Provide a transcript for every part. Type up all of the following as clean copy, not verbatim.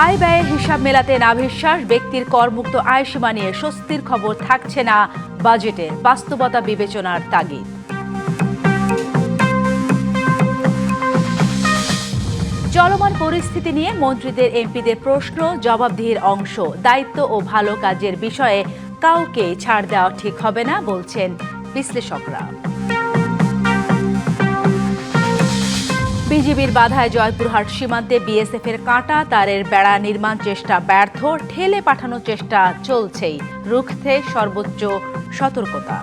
আয় ব্যয়ের হিসাব মেলাতে নাভিশ্বাস, ব্যক্তির করমুক্ত আয়সীমা নিয়ে স্বস্তির খবর থাকছে না বাজেটে, বাস্তবতা বিবেচনার তাগিদ। চলমান পরিস্থিতি নিয়ে মন্ত্রীদের এমপিদের প্রশ্ন, জবাবদিহির অংশ। দায়িত্ব ও ভালো কাজের বিষয়ে কাউকে ছাড় দেওয়া ঠিক হবে না বলছেন বিশ্লেষকরা। বিজিবির বাধায় জয়পুরহাট সীমান্তে বিএসএফ এর কাঁটা তারের বেড়া নির্মাণ চেষ্টা ব্যর্থ, ঠেলে পাঠানোর চেষ্টা চলছেই, রুখতে সর্বোচ্চ সতর্কতা।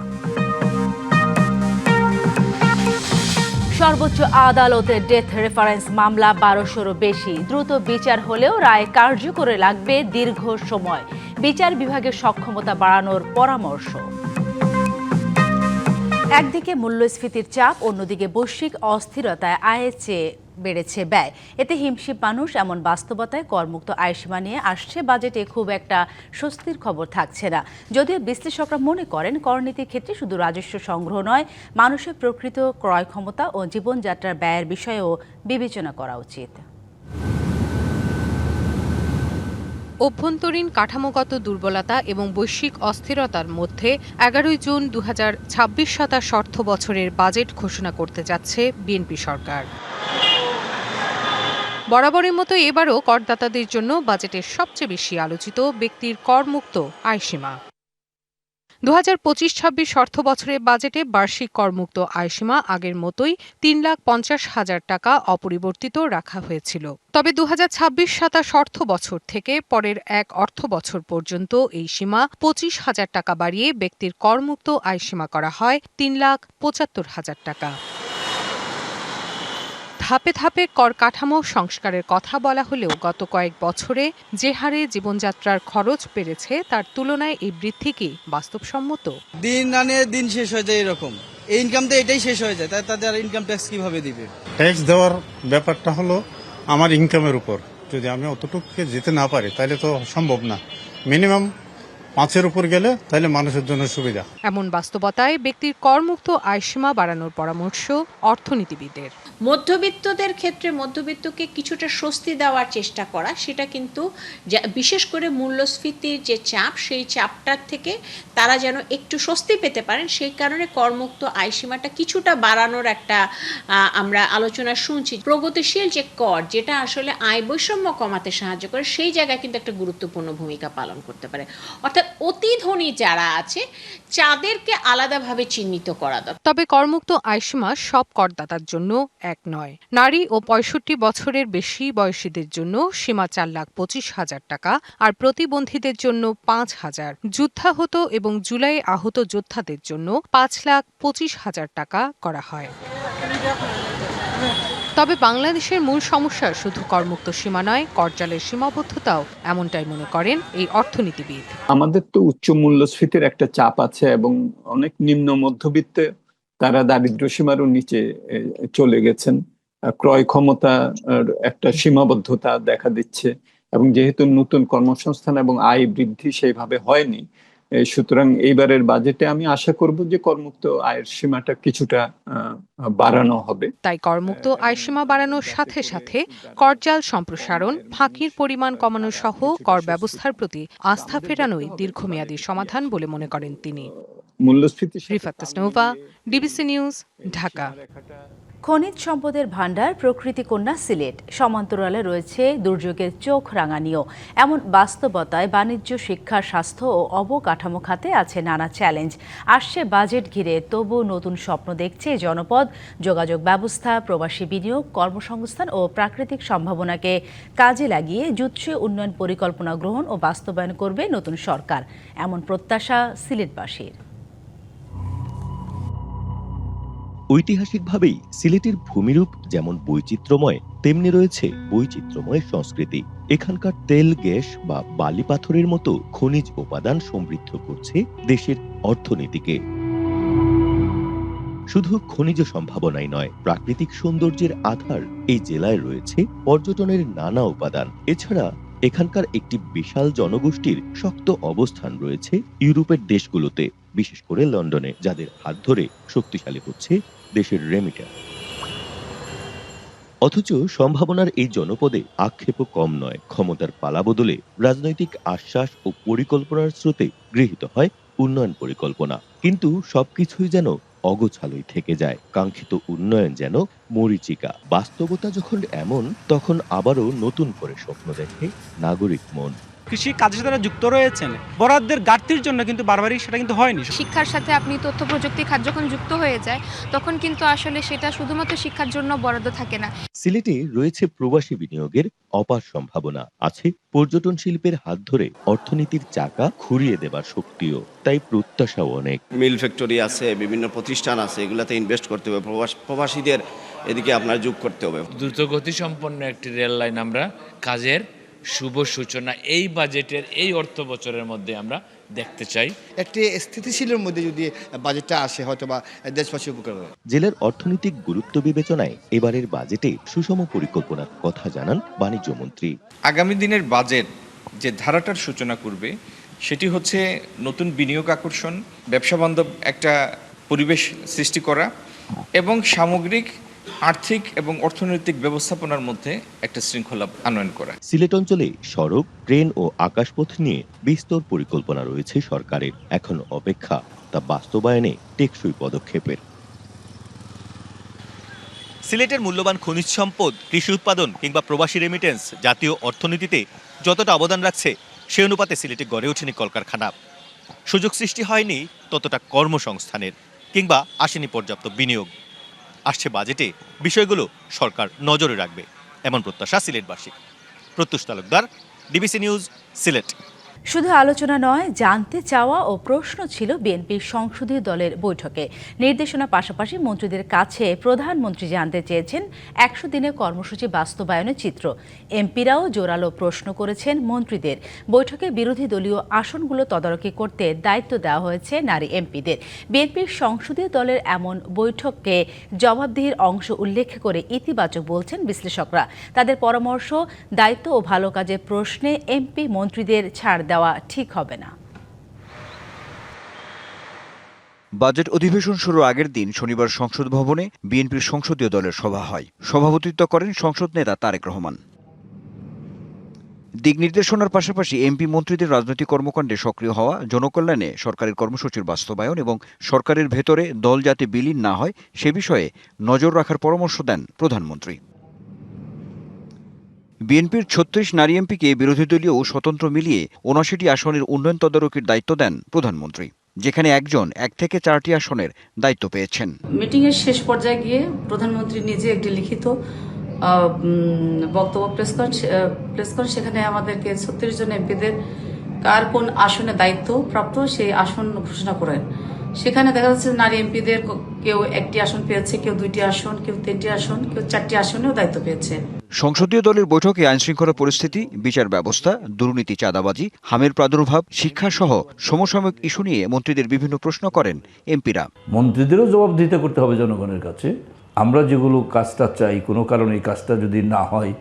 সর্বোচ্চ আদালতের ডেথ রেফারেন্স মামলা 1200-রও বেশি, দ্রুত বিচার হলেও রায় কার্যকরে লাগবে দীর্ঘ সময়। বিচার বিভাগের সক্ষমতা বাড়ানোর পরামর্শ। একদিকে মূল্যস্ফীতির চাপ, অন্যদিকে বৈশ্বিক অস্থিরতায় আয়ের চেয়ে বেড়েছে ব্যয়। এতে হিমশিম মানুষ। এমন বাস্তবতায় করমুক্ত আয়সীমা নিয়ে আসছে বাজেটে খুব একটা স্বস্তির খবর থাকছে না। যদিও বিশ্লেষকরা মনে করেন করনীতির ক্ষেত্রে শুধু রাজস্ব সংগ্রহ নয়, মানুষের প্রকৃত ক্রয় ক্ষমতা ও জীবনযাত্রার ব্যয়ের বিষয়েও বিবেচনা করা উচিত। অভ্যন্তরীণ কাঠামোগত দুর্বলতা এবং বৈশ্বিক অস্থিরতার মধ্যে 11 জুন 2026-27 অর্থ বছরের বাজেট ঘোষণা করতে যাচ্ছে বিএনপি সরকার। বরাবরের মতো এবারও করদাতাদের জন্য বাজেটের সবচেয়ে বেশি আলোচিত ব্যক্তির করমুক্ত আয়সীমা। 2025-26 অর্থ বছরের বাজেটে বার্ষিক করমুক্ত আয়সীমা আগের মতোই 3,50,000 টাকা অপরিবর্তিত রাখা হয়েছিল। তবে 2026-27 অর্থ বছর থেকে পরের এক অর্থ বছর পর্যন্ত এই সীমা 25,000 টাকা বাড়িয়ে ব্যক্তির করমুক্ত আয়সীমা করা হয় 3,75,000 টাকা। ধাপে ধাপে কর কাঠামো সংস্কারের কথা বলা হলেও গত কয়েক বছরে যে হারে জীবনযাত্রার খরচ বেড়েছে তার তুলনায় এই বৃদ্ধি কি বাস্তবসম্মত? দিন আনে দিন শেষ হয়ে যায়, এরকম এই ইনকাম তো এটাই শেষ হয়ে যায়, তাই তাদের ইনকাম ট্যাক্স কিভাবে দিবে? ট্যাক্স দেওয়ার ব্যাপারটা হলো আমার ইনকামের উপর। যদি আমি অতটুকুকে যেতে না পারি তাহলে তো সম্ভব না। মিনিমাম 5-এর উপর গেলে তাহলে মানুষের জন্য সুবিধা। এমন বাস্তবতায় ব্যক্তির করমুক্ত আয়সীমা বাড়ানোর পরামর্শ অর্থনীতিবিদের। মধ্যবিত্তদের ক্ষেত্রে মধ্যবিত্তকে কিছুটা স্বস্তি দেওয়ার চেষ্টা করা, সেটা কিন্তু বিশেষ করে মূল্যস্ফীতির যে চাপ, সেই চাপটার থেকে তারা যেন একটু স্বস্তি পেতে পারেন, সেই কারণে করমুক্ত আয়সীমাটা কিছুটা বাড়ানোর একটা আমরা আলোচনা শুনছি। প্রগতিশীল যে কর, যেটা আসলে আয় বৈষম্য কমাতে সাহায্য করে, সেই জায়গায় কিন্তু একটা গুরুত্বপূর্ণ ভূমিকা পালন করতে পারে। অর্থাৎ অতি ধনী যারা আছে তাদেরকে আলাদাভাবে চিহ্নিত করা দরকার। তবে করমুক্ত আয়সীমা সব করদাতার জন্য এক নয়। নারী ও 65 বছরের বেশি বয়সীদের জন্য সীমা 4,25,000 টাকা, আর প্রতিবন্ধীদের জন্য 5,000, যুদ্ধাহত এবং জুলাই আহত যোদ্ধাদের জন্য 5,25,000 টাকা করা হয়। তবে বাংলাদেশের মূল সমস্যা শুধু করমুক্ত সীমা নয়, করজালের সীমাবদ্ধতাও, এমনটাই মনে করেন এই অর্থনীতিবিদ। আমাদের তো উচ্চ মূল্যস্ফীতির একটা চাপ আছে এবং অনেক নিম্ন মধ্যবিত্তে তারা দারিদ্র্য সীমারও নিচে চলে গেছেন। ক্রয় ক্ষমতার একটা সীমাবদ্ধতা দেখা দিচ্ছে এবং যেহেতু নতুন কর্মসংস্থান এবং আয় বৃদ্ধি সেইভাবে হয়নি, সুতরাং এইবারের বাজেটে আমি আশা করব যে করমুক্ত আয়ের সীমাটা কিছুটা বাড়ানো হবে। তাই করমুক্ত আয়সীমা বাড়ানোর সাথে সাথে করজাল সম্প্রসারণ, ফাঁকির পরিমাণ কমানো সহ কর ব্যবস্থার প্রতি আস্থা ফেরানোই দীর্ঘমেয়াদী সমাধান বলে মনে করেন তিনি। মূল্যস্ফীতি। Rifat Tasnuva, DBC news, Dhaka. খনিজ সম্পদের ভাণ্ডার প্রকৃতি কন্যা সিলেট, সমান্তরালে রয়েছে দুর্যোগের চোখ রাঙানিও। এমন বাস্তবতায় বাণিজ্য, শিক্ষা, স্বাস্থ্য ও অবকাঠামো খাতে আছে নানা চ্যালেঞ্জ। আসছে বাজেট ঘিরে তবু নতুন স্বপ্ন দেখছে জনপদ। যোগাযোগ ব্যবস্থা, প্রবাসী বিনিয়োগ, কর্মসংস্থান ও প্রাকৃতিক সম্ভাবনাকে কাজে লাগিয়ে জুৎসই উন্নয়ন পরিকল্পনা গ্রহণ ও বাস্তবায়ন করবে নতুন সরকার, এমন প্রত্যাশা সিলেটবাসীর। ঐতিহাসিকভাবেই সিলেটের ভূমিরূপ যেমন বৈচিত্র্যময়, তেমনি রয়েছে বৈচিত্র্যময় সংস্কৃতি। এখানকার তেল, গ্যাস বা বালি পাথরের মতো খনিজ উপাদান সমৃদ্ধ করছে দেশের অর্থনীতিকে। শুধু খনিজ সম্ভাবনাই নয়, প্রাকৃতিক সৌন্দর্যের আধার এই জেলায় রয়েছে পর্যটনের নানা উপাদান। এছাড়া এখানকার একটি বিশাল জনগোষ্ঠীর শক্ত অবস্থান রয়েছে ইউরোপের দেশগুলোতে, বিশেষ করে লন্ডনে, যাদের হাত ধরে শক্তিশালী হচ্ছে দেশের রেমিটেন্স। অথচ সম্ভাবনার এই জনপদে আক্ষেপও কম নয়। ক্ষমতার পালাবদলে রাজনৈতিক আশ্বাস ও পরিকল্পনার স্রোতে গৃহীত হয় উন্নয়ন পরিকল্পনা, কিন্তু সবকিছুই যেন অগোছালোই থেকে যায়। কাঙ্ক্ষিত উন্নয়ন যেন মরীচিকা। বাস্তবতা যখন এমন, তখন আবারও নতুন করে স্বপ্ন দেখে নাগরিক মন। কৃষি কাজের সাথে যুক্ত রয়েছেন, বরাদ্দের ঘাটতির জন্য কিন্তু বারবারই সেটা কিন্তু হয়নি। শিক্ষার সাথে আপনি তথ্য প্রযুক্তি খাত যখন যুক্ত হয়ে যায়, তখন কিন্তু আসলে সেটা শুধুমাত্র শিক্ষার জন্য বরাদ্দ থাকে না। সিলেটে রয়েছে প্রবাসী বিনিয়োগের অপার সম্ভাবনা, আছে পর্যটন শিল্পের হাত ধরে অর্থনীতির চাকা ঘুরিয়ে দেবার শক্তিও। তাই প্রত্যাশাও অনেক। মিল ফ্যাক্টরি আছে, বিভিন্ন প্রতিষ্ঠান আছে, এগুলাতে ইনভেস্ট করতে হবে, প্রবাসীদের এদিকে আপনার যোগ করতে হবে। দ্রুতগতি সম্পন্ন একটি রেল লাইন আমরা কাজের শুভ সূচনা এই বাজেটের এই অর্থ বছরের মধ্যে আমরা দেখতে চাই। একটি স্থিতিশীলের মধ্যে যদি বাজেটটা আসে, হয়তো বা দেশবাসী উপকার হবে। জেলার অর্থনৈতিক গুরুত্ব বিবেচনায় এবারের বাজেটে সুষম পরিকল্পনার কথা জানান বাণিজ্য মন্ত্রী। আগামী দিনের বাজেট যে ধারাটার সূচনা করবে সেটি হচ্ছে নতুন বিনিয়োগ আকর্ষণ, ব্যবসা বান্ধব একটা পরিবেশ সৃষ্টি করা এবং সামগ্রিক আর্থিক এবং অর্থনৈতিক ব্যবস্থাপনার মধ্যে একটা শৃঙ্খলা আনয়ন করা। সিলেট অঞ্চলে সড়ক, ট্রেন ও আকাশপথ নিয়ে বিস্তর পরিকল্পনা রয়েছে সরকারের। এখন অপেক্ষা তা বাস্তবায়নে টেকসই পদক্ষেপের। সিলেটের মূল্যবান খনিজ সম্পদ, কৃষি উৎপাদন কিংবা প্রবাসী রেমিটেন্স জাতীয় অর্থনীতিতে যতটা অবদান রাখছে, সে অনুপাতে সিলেটে গড়ে ওঠেনি কলকারখানা। সুযোগ সৃষ্টি হয়নি ততটা কর্মসংস্থানের, কিংবা আসেনি পর্যাপ্ত বিনিয়োগ। আসছে বাজেটে বিষয়গুলো সরকার নজরে রাখবে, এমন প্রত্যাশা সিলেটবাসী। Pratyush Talukdar, DBC news, Sylhet. শুধু আলোচনা নয়, জানতে চাওয়া ও প্রশ্ন ছিল বিএনপির সংসদীয় দলের বৈঠকে। নির্দেশনা পাশাপাশি মন্ত্রীদের কাছে প্রধানমন্ত্রী জানতে চেয়েছেন 100 দিনের কর্মসূচি বাস্তবায়নের চিত্র। এমপিরাও জোরালো প্রশ্ন করেছেন মন্ত্রীদের। বৈঠকে বিরোধী দলীয় আসনগুলো তদারকি করতে দায়িত্ব দেওয়া হয়েছে নারী এমপিদের। বিএনপির সংসদীয় দলের এমন বৈঠককে জবাবদিহির অংশ উল্লেখ করে ইতিবাচক বলছেন বিশ্লেষকরা। তাদের পরামর্শ, দায়িত্ব ও ভালো কাজের প্রশ্নে এমপি মন্ত্রীদের ছাড় দেওয়া ঠিক হবে না। বাজেট অধিবেশন শুরুর আগের দিন শনিবার সংসদ ভবনে বিএনপির সংসদীয় দলের সভা হয়। সভাপতিত্ব করেন সংসদ নেতা তারেক রহমান। দিক নির্দেশনার পাশাপাশি এমপি মন্ত্রীদের রাজনৈতিক কর্মকাণ্ডে সক্রিয় হওয়া, জনকল্যাণে সরকারের কর্মসূচির বাস্তবায়ন এবং সরকারের ভেতরে দল যাতে বিলীন না হয় সে বিষয়ে নজর রাখার পরামর্শ দেন প্রধানমন্ত্রী। বিএনপির 36 নারী এমপিকে বিরোধী দলীয় ও স্বতন্ত্র মিলিয়ে 79টি আসনের উন্নয়ন তদারকির দায়িত্ব দেন প্রধানমন্ত্রী, যেখানে একজন 1 থেকে 4টি আসনের দায়িত্ব পেয়েছেন। মিটিং এর শেষ পর্যায়ে গিয়ে প্রধানমন্ত্রী নিজে একটি লিখিত বক্তব্য প্লেস করেন। সেখানে আমাদেরকে 36 জন এমপিদের কার কোন আসনে দায়িত্ব প্রাপ্ত সেই আসন ঘোষণা করেন। সেখানে দেখা যাচ্ছে নারী এমপিদের কেউ 1টি আসন পেয়েছে, কেউ 2টি আসন, কেউ 3টি আসন, কেউ 4টি আসনেও দায়িত্ব পেয়েছে। সংসদীয় দলের বৈঠকে আইনশৃঙ্খলা পরিস্থিতি, বিচার ব্যবস্থা, দুর্নীতি, চাঁদাবাজি, হামের প্রাদুর্ভাব, শিক্ষা সহ সমসাময়িক ইস্যু নিয়ে মন্ত্রীদের বিভিন্ন প্রশ্ন করেন এমপিরা। মন্ত্রীদেরও জবাব দিতে করতে হবে জনগণের কাছে। আমরা যেগুলো কাজটা চাই, কোনো কারণে এই কাজটা যদি না হয়,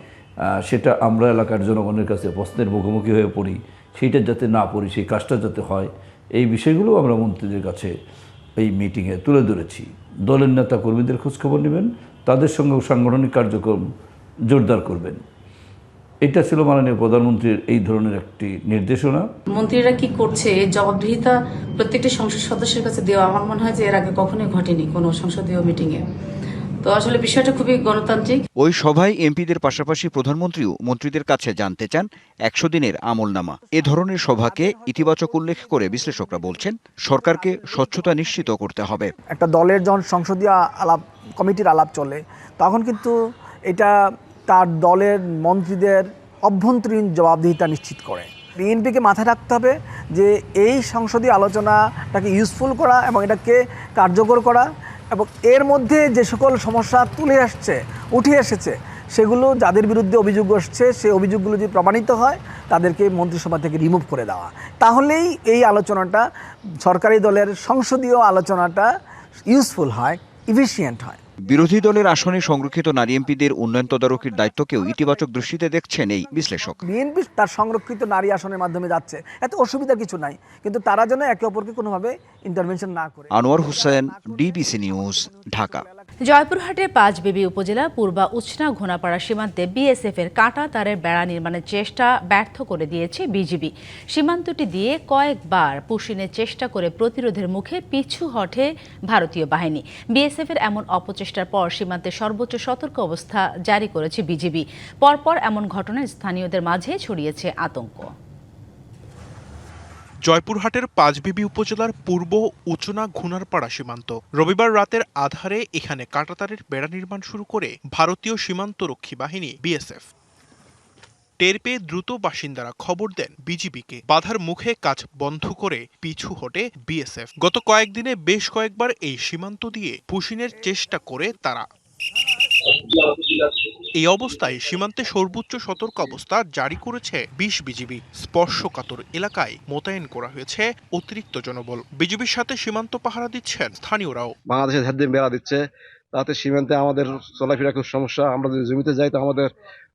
সেটা আমরা এলাকার জনগণের কাছে প্রশ্নের মুখোমুখি হয়ে পড়ি, সেইটা যাতে না পড়ি, সেই কাজটা যাতে হয়, এই বিষয়গুলো আমরা মন্ত্রীদের কাছে এই মিটিংয়ে তুলে ধরেছি। দলের নেতা কর্মীদের খোঁজখবর নেবেন, তাদের সঙ্গে সাংগঠনিক কার্যক্রম জোরদার করবেন। এটা ছিল মাননীয় প্রধানমন্ত্রীর এই ধরনের একটি নির্দেশনা। মন্ত্রীরা কি করছে এই জবাবদিহিতা প্রত্যেকটি সংসদ সদস্যের কাছে দেওয়া আমার মনে হয় যে এর আগে কখনোই ঘটেনি কোনো সংসদীয় মিটিংয়ে। তো আসলে বিষয়টা খুবই গণতান্ত্রিক। ওই সভায় এমপিদের পাশাপাশি প্রধানমন্ত্রীও মন্ত্রীদের কাছে জানতে চান 100 দিনের আমলনামা। এ ধরনের সভাকে ইতিবাচক উল্লেখ করে বিশ্লেষকরা বলছেন, সরকারকে স্বচ্ছতা নিশ্চিত করতে হবে। একটা দলের যখন সংসদীয় আলাপ কমিটির আলাপ চলে, তখন কিন্তু এটা তার দলের মন্ত্রীদের অভ্যন্তরীণ জবাবদিহিতা নিশ্চিত করে। বিএনপিকে মাথায় রাখতে হবে যে এই সংসদীয় আলোচনাটাকে ইউজফুল করা এবং এটাকে কার্যকর করা, এবং এর মধ্যে যে সকল সমস্যা উঠে এসেছে সেগুলো যাদের বিরুদ্ধে অভিযোগ আসছে সেই অভিযোগগুলো যদি প্রমাণিত হয় তাদেরকে মন্ত্রিসভা থেকে রিমুভ করে দেওয়া। তাহলেই এই আলোচনাটা, সরকারি দলের সংসদীয় আলোচনাটা ইউজফুল হয়, ইফিশিয়েন্ট হয়। বিরোধী দলের আসনে সংরক্ষিত নারী এমপিদের উন্নয়ন তদারকির দায়িত্বকেও ইতিবাচক দৃষ্টিতে দেখছেন এই বিশ্লেষক। বিএনপি তার সংরক্ষিত নারী আসনের মাধ্যমে যাচ্ছে, এতে অসুবিধা কিছু নাই, কিন্তু তারা যেন একে অপরকে কোনোভাবে ইন্টারভেনশন না করে। Anwar Hossain, DBC news, Dhaka. জয়পুরহাটের পাঁচবিবি উপজেলা পূর্বা উচনা ঘোনাপাড়া সীমান্তে বিএসএফ এর কাঁটা তারের বেড়া নির্মাণের চেষ্টা ব্যর্থ করে দিয়েছে বিজিবি। সীমান্তটি দিয়ে কয়েকবার পুশিনের চেষ্টা করে প্রতিরোধের মুখে পিছু হটে ভারতীয় বাহিনী। বিএসএফ এর এমন অপচেষ্টার পর সীমান্তে সর্বোচ্চ সতর্ক অবস্থা জারি করেছে বিজিবি। পরপর এমন ঘটনায় স্থানীয়দের মাঝে ছড়িয়েছে আতঙ্ক। জয়পুরহাটের পাঁচবিবি উপজেলার পূর্ব উচনা ঘুনারপাড়া সীমান্ত। রবিবার রাতের আধারে এখানে কাঁটাতারের বেড়া নির্মাণ শুরু করে ভারতীয় সীমান্তরক্ষী বাহিনী বিএসএফ। টের পেয়ে দ্রুত বাসিন্দারা খবর দেন বিজিবিকে। বাধার মুখে কাজ বন্ধ করে পিছু হটে বিএসএফ। গত কয়েকদিনে বেশ কয়েকবার এই সীমান্ত দিয়ে পুশিনের চেষ্টা করে তারা। এই অবস্থায় সীমান্তে সর্বোচ্চ সতর্ক অবস্থা জারি করেছে ২০ বিজিবি। স্পর্শকাতর এলাকায় মোতায়েন করা হয়েছে অতিরিক্ত জনবল। বিজিবির সাথে সীমান্ত পাহারা দিচ্ছেন স্থানীয়রাও। বাংলাদেশের ধার দিয়ে বেড়া দিচ্ছে, তাতে সীমান্তে আমাদের চলাফেরা খুব সমস্যা। আমরা যদি জমিতে যাই তো আমাদের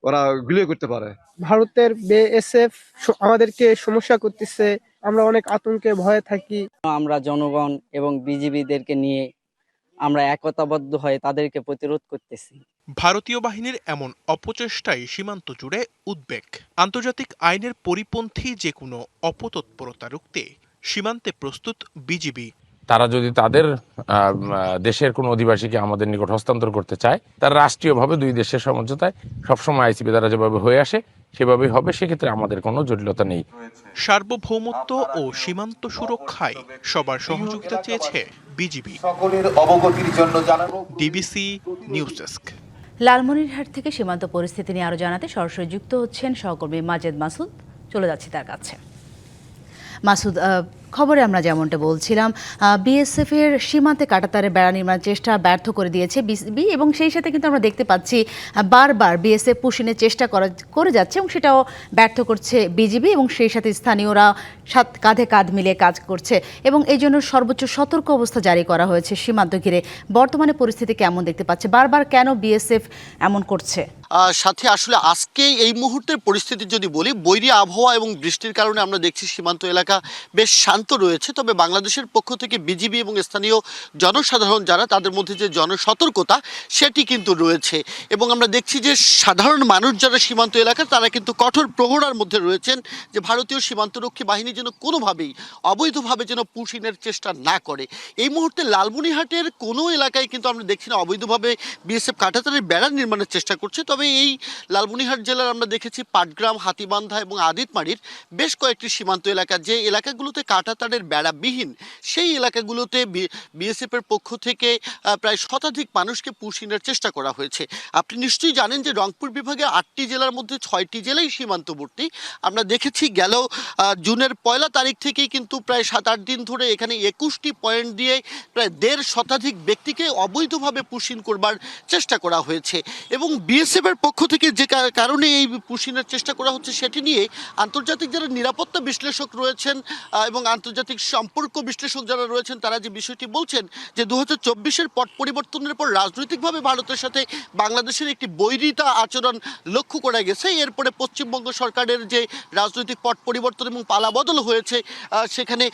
ওরা গুলিও করতে পারে। ভারতের বিএসএফ আমাদেরকে সমস্যা করতেছে, আমরা অনেক আতঙ্কে ভয়ে থাকি। আমরা জনগণ এবং বিজিবিদেরকে নিয়ে আমরা একতাবদ্ধ হয়ে তাদেরকে প্রতিরোধ করতেছি। ভারতীয় বাহিনীর এমন অপচেষ্টায় সীমান্ত জুড়ে উদ্বেগ। আন্তর্জাতিক আইনের পরিপন্থী যে কোনো অপতৎপরতা রুখতে সীমান্তে প্রস্তুত বিজিবি। তারা যদি তাদের দেশের কোনো অধিবাসীকে আমাদের নিকট হস্তান্তর করতে চায়, তারা রাষ্ট্রীয়ভাবে দুই দেশের সমঝোতায় সবসময় আইসিপি দ্বারা যেভাবে হয়ে আসে সেভাবেই হবে। সেক্ষেত্রে আমাদের কোনো জটিলতা নেই। সার্বভৌমত্ব ও সীমান্ত সুরক্ষায় সবার সহযোগিতা চেয়েছে বিজিবি। সকলের অবগতির জন্য জানানো ডিবিসি নিউজ ডেস্ক। লালমনিরহাট থেকে সীমান্ত পরিস্থিতি নিয়ে আরো জানাতে সরাসরি যুক্ত হচ্ছেন সহকর্মী মাজেদ মাসুদ। চলে যাচ্ছি তার কাছে। মাসুদ, খবরে আমরা যেমনটা বলছিলাম, বিএসএফ এর সীমান্তে কাঁটাতারের বেড়া নির্মাণের চেষ্টা ব্যর্থ করে দিয়েছে বিজিবি, এবং সেই সাথে কিন্তু আমরা দেখতে পাচ্ছি বারবার বিএসএফ পুশিনের চেষ্টা করে যাচ্ছে এবং সেটাও ব্যর্থ করছে বিজিবি, এবং সেই সাথে স্থানীয়রা কাঁধে কাঁধ মিলিয়ে কাজ করছে এবং এই জন্য সর্বোচ্চ সতর্ক অবস্থা জারি করা হয়েছে সীমান্ত ঘিরে। বর্তমানে পরিস্থিতি কেমন দেখতে পাচ্ছে? বারবার কেন বিএসএফ এমন করছে? সাথে আসলে আজকে এই মুহূর্তের পরিস্থিতি যদি বলি, বৈরী আবহাওয়া এবং বৃষ্টির কারণে আমরা দেখছি সীমান্ত এলাকা বেশ শান্ত রয়েছে। তবে বাংলাদেশের পক্ষ থেকে বিজিবি এবং স্থানীয় জনসাধারণ যারা, তাদের মধ্যে যে জনসতর্কতা সেটি কিন্তু রয়েছে। এবং আমরা দেখছি যে সাধারণ মানুষ যারা সীমান্ত এলাকা, তারা কিন্তু কঠোর প্রহরার মধ্যে রয়েছেন যে ভারতীয় সীমান্তরক্ষী বাহিনী যেন কোনোভাবেই অবৈধভাবে যেন পুশিনের চেষ্টা না করে। এই মুহূর্তে লালমনিরহাটের কোনো এলাকায় কিন্তু আমরা দেখছি না অবৈধভাবে বিএসএফ কাঁটাতারের বেড়া নির্মাণের চেষ্টা করছে। তবে এই লালমনিরহাট জেলার আমরা দেখেছি পাটগ্রাম, হাতিবান্ধা এবং আদিতমারির বেশ কয়েকটি সীমান্ত এলাকা, যে এলাকাগুলোতে কাঁটাতারের বেড়াবিহীন, সেই এলাকাগুলোতে বিএসএফ এর পক্ষ থেকে প্রায় শতাধিক মানুষকে পুশিনের চেষ্টা করা হয়েছে। আপনি নিশ্চয়ই জানেন যে রংপুর বিভাগে 8টি জেলার মধ্যে 6টি জেলাই সীমান্তবর্তী। আমরা দেখেছি গেল জুনের 1 তারিখ থেকেই কিন্তু প্রায় 7-8 দিন ধরে এখানে 21টি পয়েন্ট দিয়ে প্রায় 1.5 শতাধিক ব্যক্তিকে অবৈধভাবে পুশিন করবার চেষ্টা করা হয়েছে। এবং বিএসএফ এর পক্ষ থেকে যে কারণে এই পুশিনের চেষ্টা করা হচ্ছে সেটি নিয়ে আন্তর্জাতিক যারা নিরাপত্তা বিশ্লেষক রয়েছেন এবং আন্তর্জাতিক সম্পর্ক বিশ্লেষক যারা রয়েছেন, তারা যে বিষয়টি বলছেন যে 2024-এর পট পরিবর্তনের পর রাজনৈতিকভাবে ভারতের সাথে বাংলাদেশের একটি বৈরিতা আচরণ লক্ষ্য করা গেছে। এরপরে পশ্চিমবঙ্গ সরকারের যে রাজনৈতিক পট পরিবর্তন এবং পালাবদল হয়েছে, সেখানে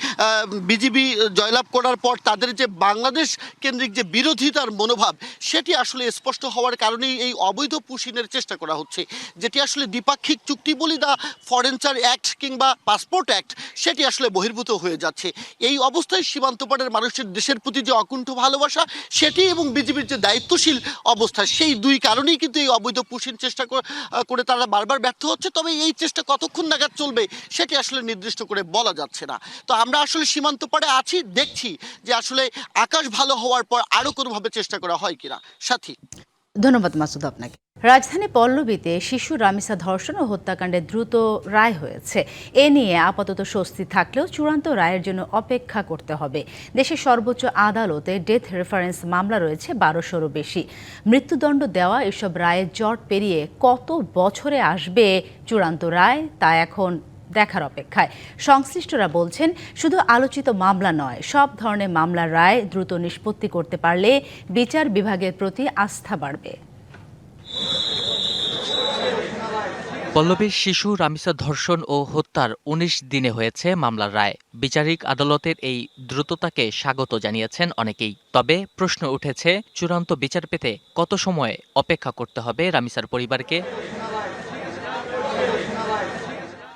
বিজিবি জয়লাভ করার পর তাদের যে বাংলাদেশ কেন্দ্রিক যে বিরোধিতার মনোভাব, সেটি আসলে স্পষ্ট হওয়ার কারণেই এই অবৈধ পুশিনের চেষ্টা করা হচ্ছে। যেটি আসলে দ্বিপাক্ষিক চুক্তি বলি, দা ফরেনচার অ্যাক্ট কিংবা পাসপোর্ট অ্যাক্ট, সেটি আসলে বহির্ভূত হয়ে যাচ্ছে। এই অবস্থায় সীমান্ত পারের মানুষের দেশের প্রতি যে অকুণ্ঠ ভালোবাসা সেটি এবং বিজিবির যে দায়িত্বশীল অবস্থা, সেই দুই কারণেই কিন্তু এই অবৈধ পুশিন চেষ্টা করে তারা বারবার ব্যর্থ হচ্ছে। তবে এই চেষ্টা কতক্ষণ নাগাদ চলবে সেটি আসলে নির্দিষ্ট করে বলা যাচ্ছে না। তো আমরা আসলে সীমান্ত পাড়ে আছি, দেখছি যে আসলে আকাশ ভালো হওয়ার পর আরও কোনোভাবে চেষ্টা করা হয় কিনা। সাথী, ধন্যবাদ মাসুদ আপনাকে। রাজধানী পল্লবীতে শিশু রামিসা ধর্ষণ ও হত্যাকাণ্ডে দ্রুত রায় হয়েছে। এ নিয়ে আপাতত স্বস্তি থাকলেও চূড়ান্ত রায়ের জন্য অপেক্ষা করতে হবে। দেশের সর্বোচ্চ আদালতে ডেথ রেফারেন্স মামলা রয়েছে 1200-রও বেশি। মৃত্যুদণ্ড দেওয়া এসব রায়ের জট পেরিয়ে কত বছরে আসবে চূড়ান্ত রায়, তা এখন দেখার অপেক্ষায়। সংশ্লিষ্টরা বলছেন, শুধু আলোচিত মামলা নয়, সব ধরনের মামলার রায় দ্রুত নিষ্পত্তি করতে পারলে বিচার বিভাগের প্রতি আস্থা বাড়বে। পল্লবীর শিশু রামিসা ধর্ষণ ও হত্যার ১৯ দিনে হয়েছে মামলার রায়। বিচারিক আদালতের এই দ্রুততাকে স্বাগত জানিয়েছেন অনেকেই। তবে প্রশ্ন উঠেছে, চূড়ান্ত বিচার পেতে কত সময় অপেক্ষা করতে হবে রামিসার পরিবারকে?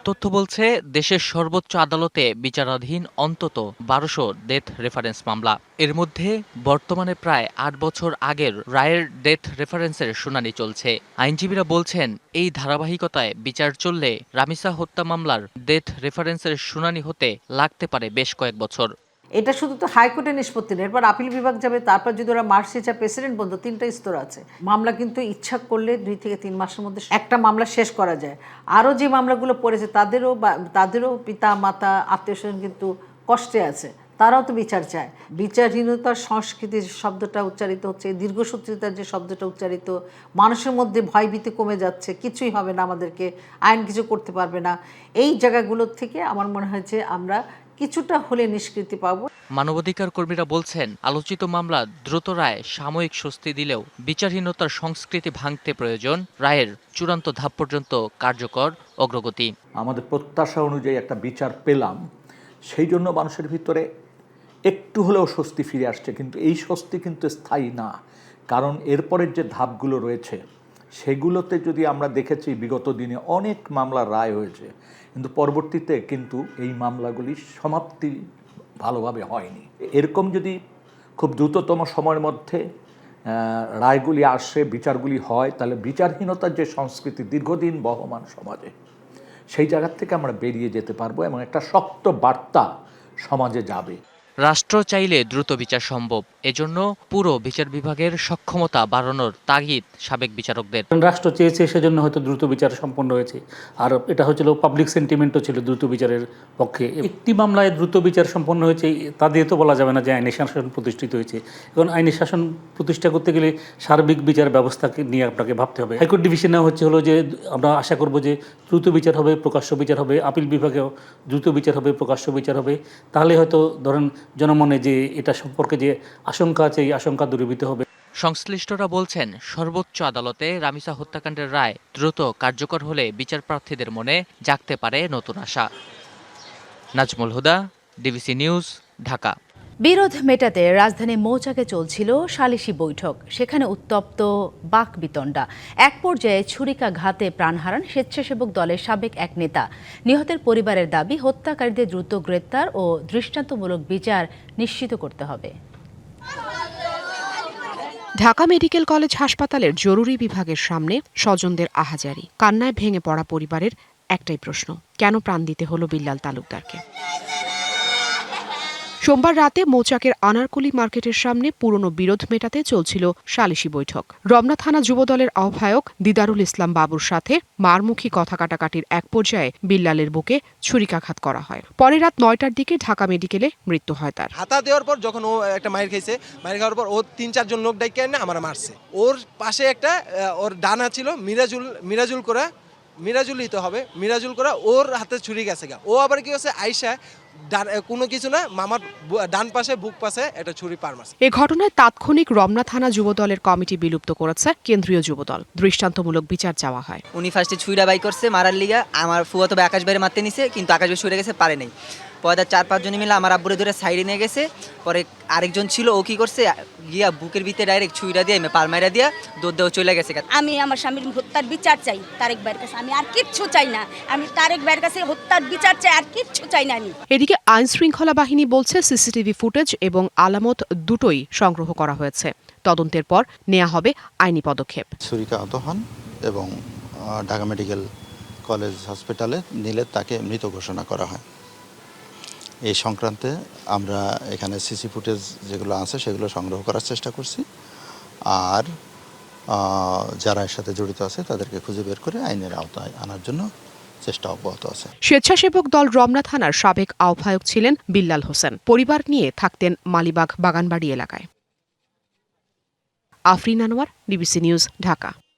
তথ্য বলছে, দেশের সর্বোচ্চ আদালতে বিচারাধীন অন্তত ১২০০ ডেথ রেফারেন্স মামলা। এর মধ্যে বর্তমানে প্রায় ৮ বছর আগের রায়ের ডেথ রেফারেন্সের শুনানি চলছে। আইনজীবীরা বলছেন, এই ধারাবাহিকতায় বিচার চললে রামিসা হত্যা মামলার ডেথ রেফারেন্সের শুনানি হতে লাগতে পারে বেশ কয়েক বছর। এটা শুধু তো হাইকোর্টের নিষ্পত্তি নেই, এরপর আপিল বিভাগ যাবে, তারপর যদি ওরা মার্কশিট আর প্রেসিডেন্ট পর্যন্ত ৩টা স্তর আছে। মামলা কিন্তু ইচ্ছা করলে 2 থেকে 3 মাসের মধ্যে একটা মামলা শেষ করা যায়। আরও যে মামলাগুলো পড়েছে তাদেরও পিতা মাতা আত্মীয়স্বজন কিন্তু কষ্টে আছে, তারাও তো বিচার চায়। বিচারহীনতার সংস্কৃতির শব্দটা উচ্চারিত হচ্ছে, দীর্ঘসূত্রিতার যে শব্দটা উচ্চারিত, মানুষের মধ্যে ভয়ভীতি কমে যাচ্ছে, কিছুই হবে না, আমাদেরকে আইন কিছু করতে পারবে না। এই জায়গাগুলোর থেকে আমার মনে হয় যে আমরা কিছুটা হলে নিষ্কৃতি পাবো। মানবাধিকার কর্মীরা বলছেন, আলোচিত মামলা দ্রুত রায় সাময়িক স্বস্তি দিলেও বিচারহীনতার সংস্কৃতি ভাঙতে প্রয়োজন রায়ের চূড়ান্ত ধাপ পর্যন্ত কার্যকর অগ্রগতি। আমাদের প্রত্যাশা অনুযায়ী একটা বিচার পেলাম, সেই জন্য মানুষের ভিতরে একটু হলেও স্বস্তি ফিরে আসছে, কিন্তু এই স্বস্তি কিন্তু স্থায়ী না। কারণ এরপরের যে ধাপগুলো রয়েছে সেগুলোতে যদি আমরা দেখেছি বিগত দিনে অনেক মামলার রায় হয়েছে, কিন্তু পরবর্তীতে কিন্তু এই মামলাগুলির সমাপ্তি ভালোভাবে হয়নি। এরকম যদি খুব দ্রুততম সময়ের মধ্যে রায়গুলি আসে, বিচারগুলি হয়, তাহলে বিচারহীনতার যে সংস্কৃতি দীর্ঘদিন বহমান সমাজে, সেই জায়গার থেকে আমরা বেরিয়ে যেতে পারবো এবং একটা শক্ত বার্তা সমাজে যাবে। রাষ্ট্র চাইলে দ্রুত বিচার সম্ভব, এজন্য পুরো বিচার বিভাগের সক্ষমতা বাড়ানোর তাগিদ সাবেক বিচারকদের। রাষ্ট্র চেয়েছে, সেজন্য হয়তো দ্রুত বিচার সম্পন্ন হয়েছে, আর এটা হচ্ছিল পাবলিক সেন্টিমেন্টও ছিল দ্রুত বিচারের পক্ষে। একটি মামলায় দ্রুত বিচার সম্পন্ন হয়েছে তা দিয়ে তো বলা যাবে না যে আইনি শাসন প্রতিষ্ঠিত হয়েছে। এখন আইনি শাসন প্রতিষ্ঠা করতে গেলে সার্বিক বিচার ব্যবস্থাকে নিয়ে আপনাকে ভাবতে হবে। হাইকোর্ট ডিভিশনে হলো যে আমরা আশা করব যে দ্রুত বিচার হবে, প্রকাশ্য বিচার হবে, আপিল বিভাগেও দ্রুত বিচার হবে, প্রকাশ্য বিচার হবে। তাহলে হয়তো ধরেন জনমনে যে এটা সম্পর্কে যে আশঙ্কা আছে, এই আশঙ্কা দূরীভূত হবে। সংশ্লিষ্টরা বলছেন, সর্বোচ্চ আদালতে রামিসা হত্যাকাণ্ডের রায় দ্রুত কার্যকর হলে বিচার প্রার্থীদের মনে জাগতে পারে নতুন আশা। নাজমুল হুদা, ডিবিসি নিউজ, ঢাকা। বিরোধ মেটাতে রাজধানী মৌচাকে চলছিল সালিশি বৈঠক। সেখানে উত্তপ্ত বাকবিতণ্ডা। এক পর্যায়ে ছুরিকাঘাতে প্রাণ হারান স্বেচ্ছাসেবক দলের সাবেক এক নেতা। নিহতের পরিবারের দাবি, হত্যাকারীদের দ্রুত গ্রেপ্তার ও দৃষ্টান্তমূলক বিচার নিশ্চিত করতে হবে। ঢাকা মেডিকেল কলেজ হাসপাতালের জরুরি বিভাগের সামনে স্বজনদের আহাজারি। কান্নায় ভেঙে পড়া পরিবারের একটাই প্রশ্ন, কেন প্রাণ দিতে হলো বিল্লাল তালুকদারকে? সোমবার রাতে মৌচাকের আনারকুলি মার্কেটের সামনে পুরনো বিরোধ মেটাতে চলছিল সালিশি বৈঠক। রমনা থানা যুবদলের আহ্বায়ক দিদারুল ইসলাম বাবুর সাথে মারমুখী কথা কাটাকাটির এক পর্যায়ে বিল্লালের বুকে ছুরিকাঘাত করা হয়। পরে রাত 9টার দিকে ঢাকা মেডিকেলে মৃত্যু হয় তার। হাতা দেওয়ার পর যখন ও একটা মাইর খাইছে, মাইর খাওয়ার পর ও 3-4 জন লোক ডাইকে এনে আমার মারছে। ওর পাশে একটা ওর ডানা ছিল, মিরাজুল করা ওর হাতে ছুরি গেছে গা। ও আবার কি হচ্ছে, আইসা কোনো কিছু না, মামার ডান পাশে বুক পাশে একটা ছুরি পার মারছে। এই ঘটনায় তাৎক্ষণিক রমনা থানা যুবদলের কমিটি বিলুপ্ত করেছে কেন্দ্রীয় যুবদল। দৃষ্টান্তমূলক বিচার চাওয়া হয়। উনি ফার্স্টে ছুরিটা বাই করছে মারার লিগা, আমার ফুয়াতো আকাশ বাইরে মারতে নিছে, কিন্তু আকাশ বাইরে সরে গেছে, পারে নাই। পরে 4-5 জন মিলে আমার আব্বুরে ধরে সাইডে নিয়ে গেছে। পরে আরেকজন ছিল, ও কি করছে, গিয়া বুকের ভিতরে ডাইরেক্ট ছুরিটা দিয়ে পার মাইরা দিয়া দৌড় দেওয়া চলে গেছে। আমি আমার স্বামীর হত্যার বিচার চাই তারেক ভাইয়ের কাছে, আমি আর কিচ্ছু চাই না। আমি তারেক ভাইয়ের কাছে হত্যার বিচার চাই, আর কিচ্ছু চাই না আমি। এদিকে আইন শৃঙ্খলা বাহিনী বলছে, সিসিটিভি ফুটেজ এবং আলামত দুটোই সংগ্রহ করা হয়েছে। তদন্তের পর নেওয়া হবে আইনি পদক্ষেপ। ছুরিকাহত হন এবং ঢাকা মেডিকেল কলেজ হসপিটালে নিলে তাকে মৃত ঘোষণা করা হয়। এই সংক্রান্তে আমরা এখানে সিসি ফুটেজ যেগুলো আছে সেগুলো সংগ্রহ করার চেষ্টা করছি, আর যারা এর সাথে জড়িত আছে তাদেরকে খুঁজে বের করে আইনের আওতায় আনার জন্য চেষ্টা অব্যাহত আছে। স্বেচ্ছাসেবক দল রমনা থানার সাবেক আহ্বায়ক ছিলেন বিল্লাল হোসেন। পরিবার নিয়ে থাকতেন মালিবাগ বাগানবাড়ি এলাকায়। Afrin Anwar, DBC news, Dhaka.